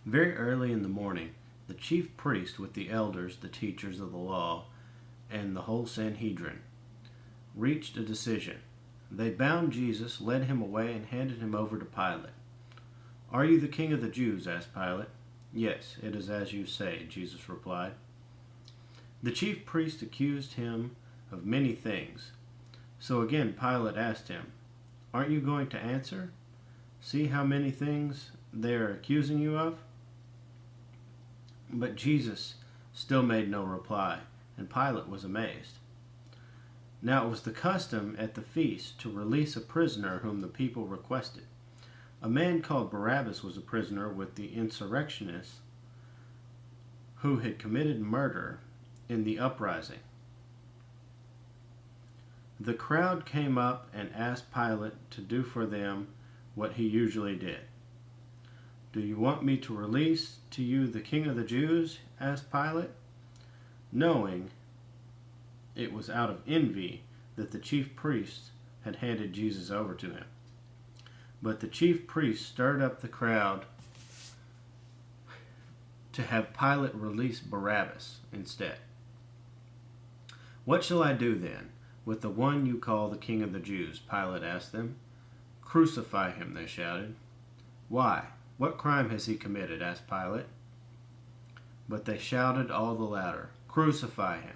Very early in the morning, the chief priest with the elders, the teachers of the law, and the whole Sanhedrin reached a decision. They bound Jesus, led him away, and handed him over to Pilate. "Are you the king of the Jews?" asked Pilate. "Yes, it is as you say," Jesus replied. The chief priest accused him of many things. So again Pilate asked him, "Aren't you going to answer? See how many things they are accusing you of?" But Jesus still made no reply, and Pilate was amazed. Now it was the custom at the feast to release a prisoner whom the people requested. A man called Barabbas was a prisoner with the insurrectionists who had committed murder in the uprising. The crowd came up and asked Pilate to do for them what he usually did. "Do you want me to release to you the king of the Jews?" asked Pilate, knowing it was out of envy that the chief priests had handed Jesus over to him. But the chief priests stirred up the crowd to have Pilate release Barabbas instead. "What shall I do then with the one you call the king of the Jews?" Pilate asked them. "Crucify him," they shouted. "Why? What crime has he committed?" asked Pilate. But they shouted all the louder, "Crucify him."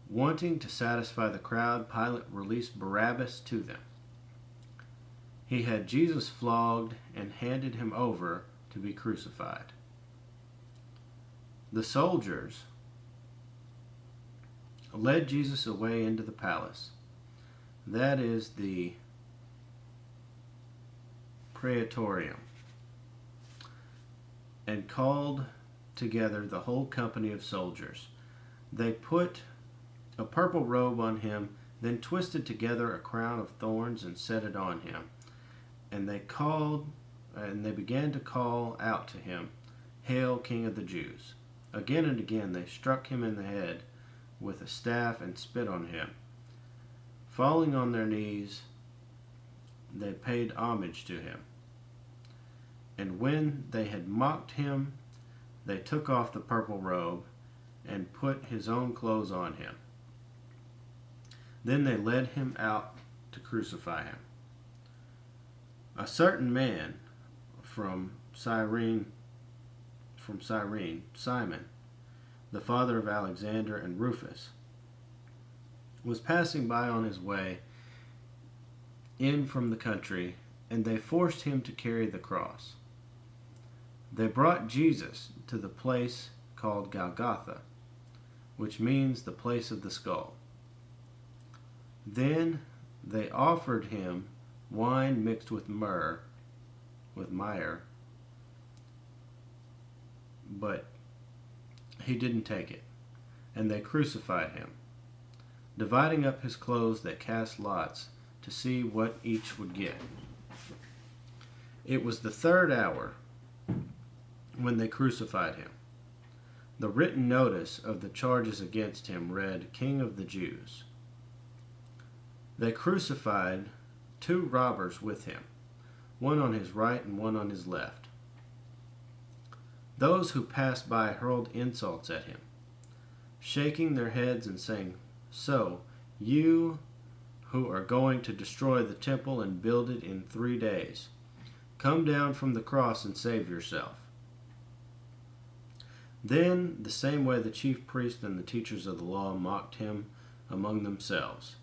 Wanting to satisfy the crowd, Pilate released Barabbas to them. He had Jesus flogged and handed him over to be crucified. The soldiers led Jesus away into the palace. That is the Praetorium, and called together the whole company of soldiers. They put a purple robe on him, then twisted together a crown of thorns and set it on him. And they began to call out to him, "Hail, King of the Jews!" Again and again they struck him in the head with a staff and spit on him. Falling on their knees, they paid homage to him. And when they had mocked him, they took off the purple robe and put his own clothes on him. Then they led him out to crucify him. A certain man from Cyrene, Simon, the father of Alexander and Rufus, was passing by on his way in from the country, and they forced him to carry the cross. They brought Jesus to the place called Golgotha, which means the place of the skull. Then they offered him wine mixed with myrrh, but he didn't take it, and they crucified him. Dividing up his clothes, they cast lots to see what each would get. It was the third hour when they crucified him. The written notice of the charges against him read, "King of the Jews." They crucified two robbers with him, one on his right and one on his left. Those who passed by hurled insults at him, shaking their heads and saying, "So, you who are going to destroy the temple and build it in 3 days, come down from the cross and save yourself." Then, the same way the chief priests and the teachers of the law mocked him among themselves.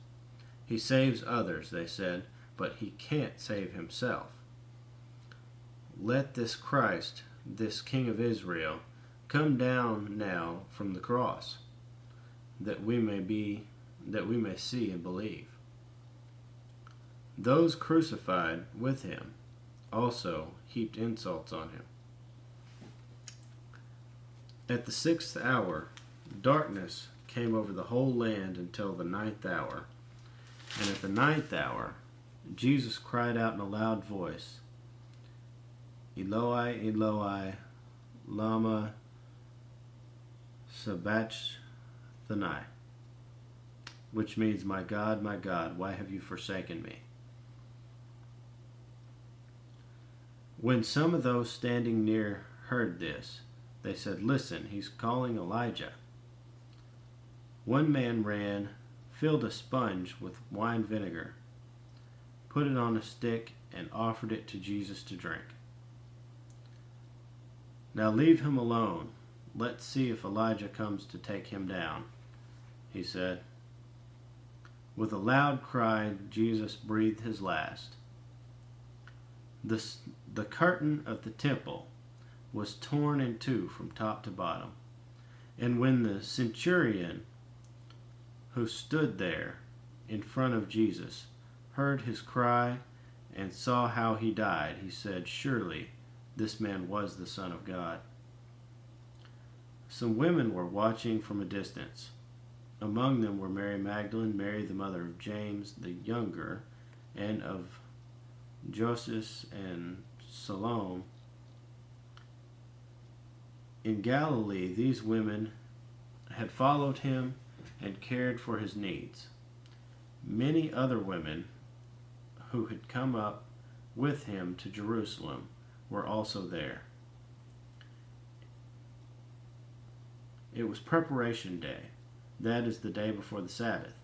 "He saves others," they said, "but he can't save himself. Let this Christ, this King of Israel, come down now from the cross, that we may see and believe." Those crucified with him also heaped insults on him. At the 6th hour, darkness came over the whole land until the 9th hour. And at the 9th hour, Jesus cried out in a loud voice, "Eloi, Eloi, lama sabachthani," which means, my God, why have you forsaken me?" When some of those standing near heard this, they said, "Listen, he's calling Elijah." One man ran, filled a sponge with wine vinegar, put it on a stick, and offered it to Jesus to drink. "Now leave him alone. Let's see if Elijah comes to take him down," he said. With a loud cry, Jesus breathed his last. The curtain of the temple was torn in two from top to bottom. And when the centurion who stood there in front of Jesus heard his cry and saw how he died, he said, "Surely this man was the Son of God." Some women were watching from a distance. Among them were Mary Magdalene, Mary the mother of James the younger, and of Joseph and Salome. In Galilee, these women had followed him and cared for his needs. Many other women who had come up with him to Jerusalem were also there. It was preparation day. That is the day before the Sabbath.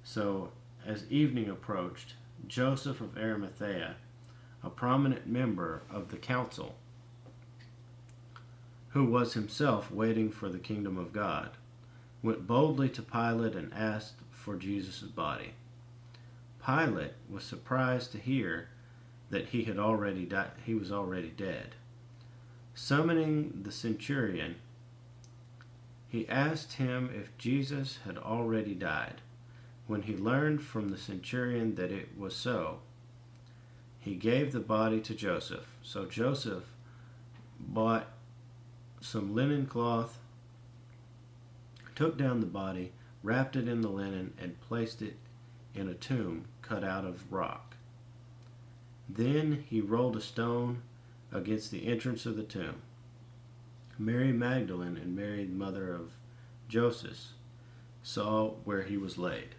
So, as evening approached, Joseph of Arimathea, a prominent member of the council, who was himself waiting for the kingdom of God, went boldly to Pilate and asked for Jesus' body. Pilate was surprised to hear that he was already dead. Summoning the centurion, he asked him if Jesus had already died. When he learned from the centurion that it was so, he gave the body to Joseph. So Joseph bought some linen cloth, took down the body, wrapped it in the linen, and placed it in a tomb cut out of rock. Then he rolled a stone against the entrance of the tomb. Mary Magdalene and Mary, the mother of Joseph, saw where he was laid.